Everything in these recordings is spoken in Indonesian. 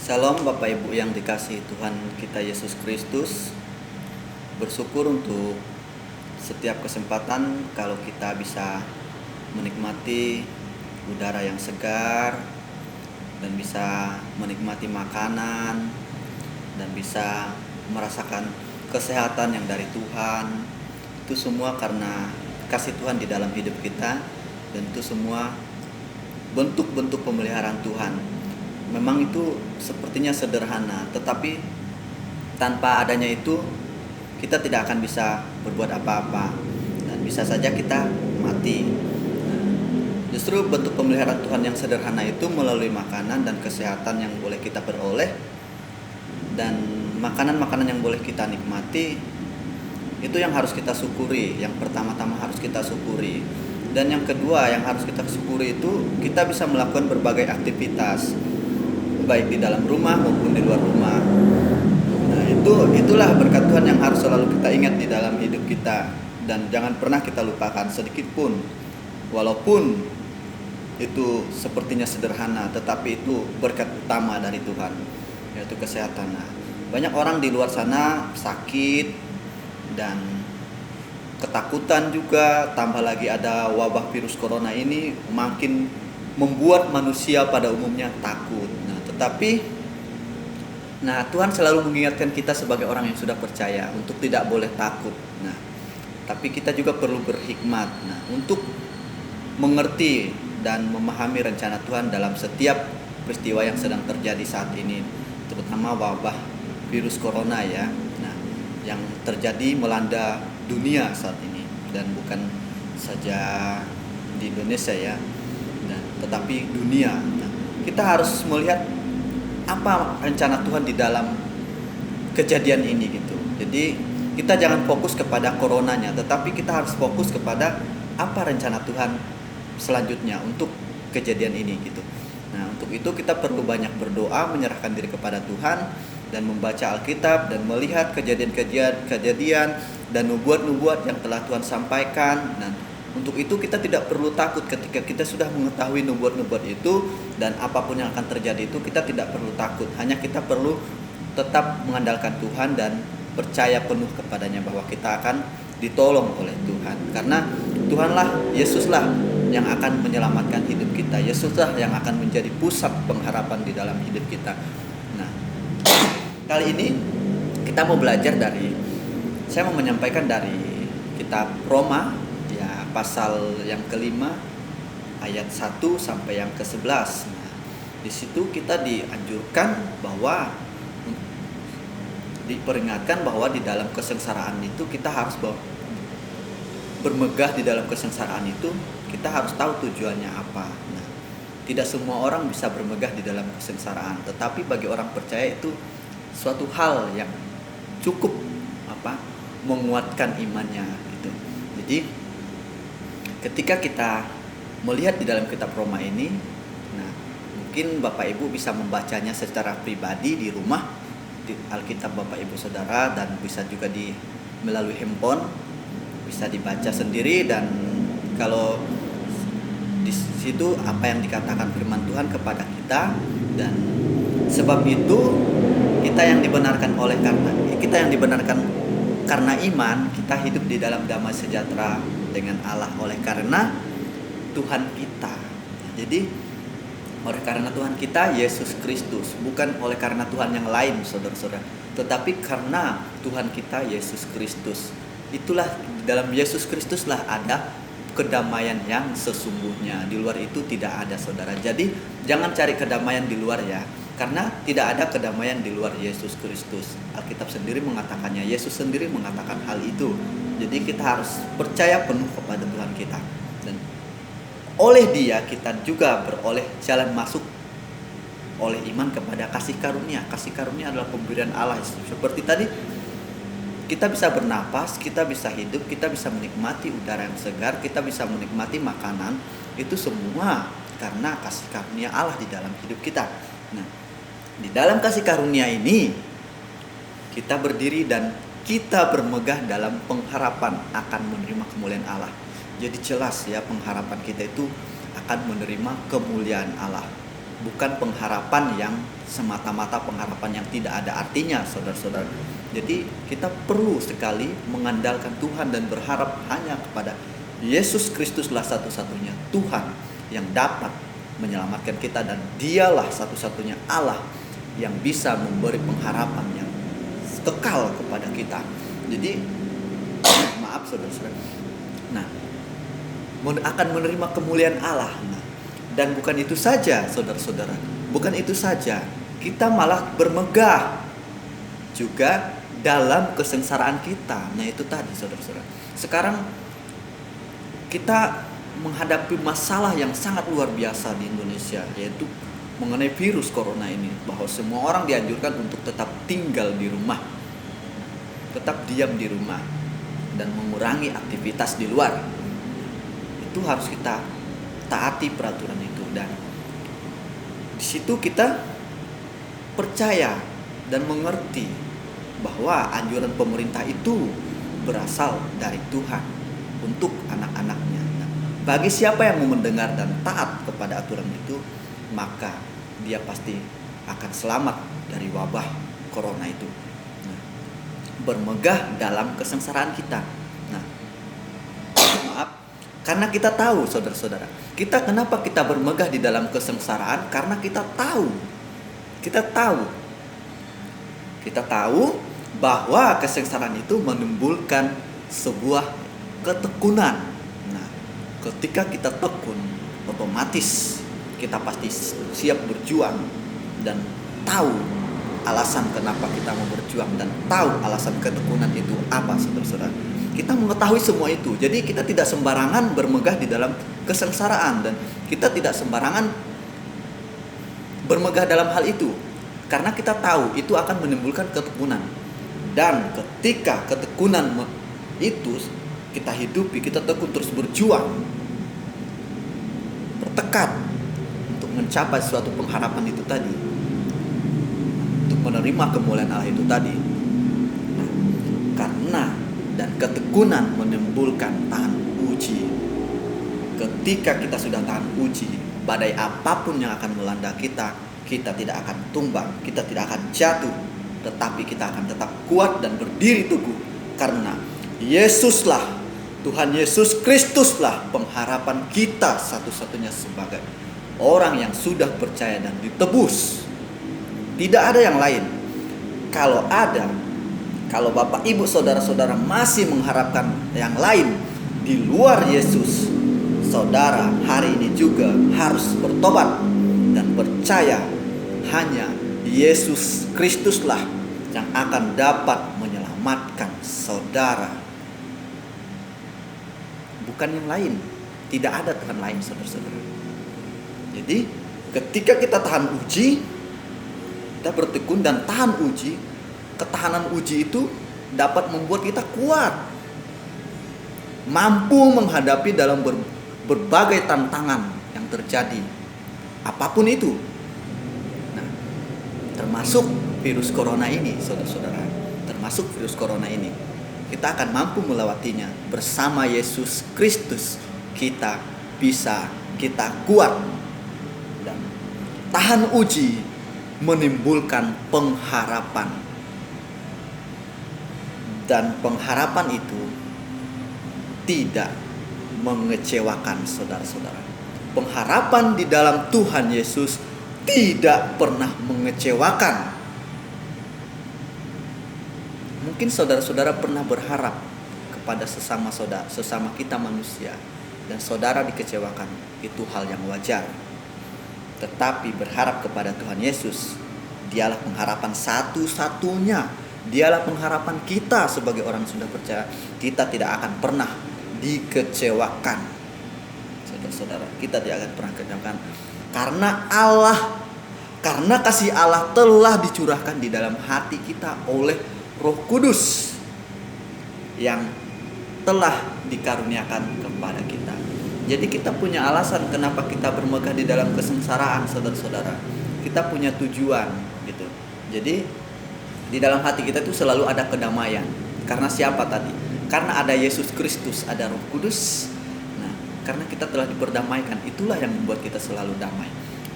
Salam Bapak Ibu yang dikasihi Tuhan kita Yesus Kristus. Bersyukur untuk setiap kesempatan kalau kita bisa menikmati udara yang segar dan bisa menikmati makanan dan bisa merasakan kesehatan yang dari Tuhan. Itu semua karena kasih Tuhan di dalam hidup kita, dan itu semua bentuk-bentuk pemeliharaan Tuhan. Memang itu sepertinya sederhana, tetapi tanpa adanya itu kita tidak akan bisa berbuat apa-apa dan bisa saja kita mati. Justru bentuk pemeliharaan Tuhan yang sederhana itu melalui makanan dan kesehatan yang boleh kita peroleh, dan makanan-makanan yang boleh kita nikmati, itu yang harus kita syukuri. Yang pertama-tama harus kita syukuri. Dan yang kedua yang harus kita syukuri itu kita bisa melakukan berbagai aktivitas, baik di dalam rumah maupun di luar rumah. Nah, itulah berkat Tuhan yang harus selalu kita ingat di dalam hidup kita, dan jangan pernah kita lupakan sedikit pun. Walaupun itu sepertinya sederhana, tetapi itu berkat utama dari Tuhan, yaitu kesehatan. Nah, banyak orang di luar sana sakit dan ketakutan juga, tambah lagi ada wabah virus corona ini makin membuat manusia pada umumnya takut. Tapi Tuhan selalu mengingatkan kita sebagai orang yang sudah percaya untuk tidak boleh takut. Tapi kita juga perlu berhikmat untuk mengerti dan memahami rencana Tuhan dalam setiap peristiwa yang sedang terjadi saat ini, terutama wabah virus corona yang terjadi melanda dunia saat ini, dan bukan saja di Indonesia tetapi dunia. Kita harus melihat apa rencana Tuhan di dalam kejadian ini gitu. Jadi kita jangan fokus kepada coronanya, tetapi kita harus fokus kepada apa rencana Tuhan selanjutnya untuk kejadian ini gitu. Untuk itu kita perlu banyak berdoa, menyerahkan diri kepada Tuhan, dan membaca Alkitab dan melihat kejadian dan nubuat-nubuat yang telah Tuhan sampaikan. Untuk itu kita tidak perlu takut ketika kita sudah mengetahui nubuat-nubuat itu, dan apapun yang akan terjadi itu kita tidak perlu takut. Hanya kita perlu tetap mengandalkan Tuhan dan percaya penuh kepadanya bahwa kita akan ditolong oleh Tuhan. Karena Tuhanlah, Yesuslah yang akan menyelamatkan hidup kita. Yesuslah yang akan menjadi pusat pengharapan di dalam hidup kita. Kali ini kita mau belajar saya mau menyampaikan dari kitab Roma, pasal yang kelima ayat 1 sampai yang ke-11. Di situ kita dianjurkan bahwa diperingatkan bahwa di dalam kesengsaraan itu kita harus bermegah. Di dalam kesengsaraan itu kita harus tahu tujuannya apa. Tidak semua orang bisa bermegah di dalam kesengsaraan, tetapi bagi orang percaya itu suatu hal yang cukup menguatkan imannya gitu. Jadi ketika kita melihat di dalam kitab Roma ini, mungkin Bapak Ibu bisa membacanya secara pribadi di rumah, di Alkitab Bapak Ibu Saudara, dan bisa juga melalui handphone, bisa dibaca sendiri. Dan kalau di situ apa yang dikatakan firman Tuhan kepada kita, dan sebab itu kita yang dibenarkan karena iman, kita hidup di dalam damai sejahtera dengan Allah oleh karena Tuhan kita. Jadi oleh karena Tuhan kita Yesus Kristus, bukan oleh karena Tuhan yang lain saudara-saudara, tetapi karena Tuhan kita Yesus Kristus. Itulah di dalam Yesus Kristuslah ada kedamaian yang sesungguhnya. Di luar itu tidak ada, saudara. Jadi jangan cari kedamaian di luar karena tidak ada kedamaian di luar Yesus Kristus. Alkitab sendiri mengatakannya, Yesus sendiri mengatakan hal itu. Jadi kita harus percaya penuh kepada Tuhan kita, dan oleh Dia kita juga beroleh jalan masuk oleh iman kepada kasih karunia. Kasih karunia adalah pemberian Allah. Seperti tadi, kita bisa bernapas, kita bisa hidup, kita bisa menikmati udara yang segar, kita bisa menikmati makanan. Itu semua karena kasih karunia Allah di dalam hidup kita. Di dalam kasih karunia ini kita berdiri dan kita bermegah dalam pengharapan akan menerima kemuliaan Allah. Jadi jelas pengharapan kita itu akan menerima kemuliaan Allah. bukan pengharapan yang semata-mata pengharapan yang tidak ada artinya, saudara-saudara. Jadi kita perlu sekali mengandalkan Tuhan dan berharap hanya kepada Yesus Kristuslah satu-satunya Tuhan yang dapat menyelamatkan kita, dan dialah satu-satunya Allah yang bisa memberi pengharapan yang kekal kepada kita. Jadi maaf saudara-saudara, nah akan menerima kemuliaan Allah. Nah, dan bukan itu saja saudara-saudara, bukan itu saja, kita malah bermegah juga dalam kesengsaraan kita. Nah itu tadi saudara-saudara, sekarang kita menghadapi masalah yang sangat luar biasa di Indonesia, yaitu mengenai virus corona ini, bahwa semua orang dianjurkan untuk tetap tinggal di rumah, tetap diam di rumah, dan mengurangi aktivitas di luar. Itu harus kita taati peraturan itu, dan di situ kita percaya dan mengerti bahwa anjuran pemerintah itu berasal dari Tuhan untuk anak-anaknya. Nah, bagi siapa yang mau mendengar dan taat kepada aturan itu, maka dia pasti akan selamat dari wabah corona itu. Nah, bermegah dalam kesengsaraan kita. Nah, maaf, karena kita tahu saudara-saudara, kenapa kita bermegah di dalam kesengsaraan? Karena kita tahu bahwa kesengsaraan itu menimbulkan sebuah ketekunan. Nah, ketika kita tekun, otomatis kita pasti siap berjuang dan tahu alasan kenapa kita mau berjuang, dan tahu alasan ketekunan itu apa, saudara-saudara. Kita mengetahui semua itu, jadi kita tidak sembarangan bermegah di dalam kesengsaraan, dan kita tidak sembarangan bermegah dalam hal itu, karena kita tahu itu akan menimbulkan ketekunan. Dan ketika ketekunan itu kita hidupi, kita tekun terus berjuang, bertekad untuk mencapai suatu pengharapan itu tadi, untuk menerima kemuliaan Allah itu tadi. Nah, karena dan ketekunan menimbulkan tahan uji. Ketika kita sudah tahan uji, badai apapun yang akan melanda kita, kita tidak akan tumbang, kita tidak akan jatuh, tetapi kita akan tetap kuat dan berdiri teguh, karena Yesuslah, Tuhan Yesus Kristuslah pengharapan kita satu-satunya sebagai orang yang sudah percaya dan ditebus. Tidak ada yang lain. Kalau Bapak Ibu saudara-saudara masih mengharapkan yang lain di luar Yesus, saudara hari ini juga harus bertobat dan percaya hanya Yesus Kristuslah yang akan dapat menyelamatkan saudara. Bukan yang lain. Tidak ada Tuhan lain, saudara-saudara. Jadi ketika kita tahan uji, kita bertekun dan tahan uji, ketahanan uji itu dapat membuat kita kuat, mampu menghadapi dalam berbagai tantangan yang terjadi, apapun itu. Nah, termasuk virus corona ini, saudara-saudara, termasuk virus corona ini, kita akan mampu melewatinya bersama Yesus Kristus. Kita kuat, dan tahan uji menimbulkan pengharapan. Dan pengharapan itu tidak mengecewakan saudara-saudara. Pengharapan di dalam Tuhan Yesus tidak pernah mengecewakan. Mungkin saudara-saudara pernah berharap kepada sesama kita manusia, dan saudara dikecewakan. Itu hal yang wajar. Tetapi berharap kepada Tuhan Yesus, dialah pengharapan satu-satunya. Dialah pengharapan kita sebagai orang sudah percaya. Kita tidak akan pernah dikecewakan, saudara-saudara. Kita tidak akan pernah dikecewakan, karena kasih Allah telah dicurahkan di dalam hati kita oleh Roh Kudus yang telah dikaruniakan kepada kita. Jadi kita punya alasan kenapa kita bermegah di dalam kesengsaraan, saudara-saudara. Kita punya tujuan gitu. Jadi di dalam hati kita itu selalu ada kedamaian. Karena siapa tadi? Karena ada Yesus Kristus, ada Roh Kudus. Nah, karena kita telah diperdamaikan, itulah yang membuat kita selalu damai.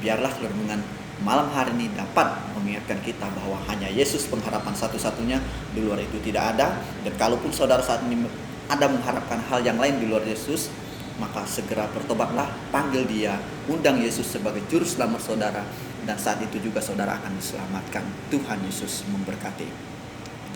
Biarlah renungan malam hari ini dapat mengingatkan kita bahwa hanya Yesus pengharapan satu-satunya, di luar itu tidak ada. Dan kalaupun saudara saat ini ada mengharapkan hal yang lain di luar Yesus, maka segera bertobatlah, panggil Dia, undang Yesus sebagai juru selamat saudara, dan saat itu juga saudara akan diselamatkan. Tuhan Yesus memberkati.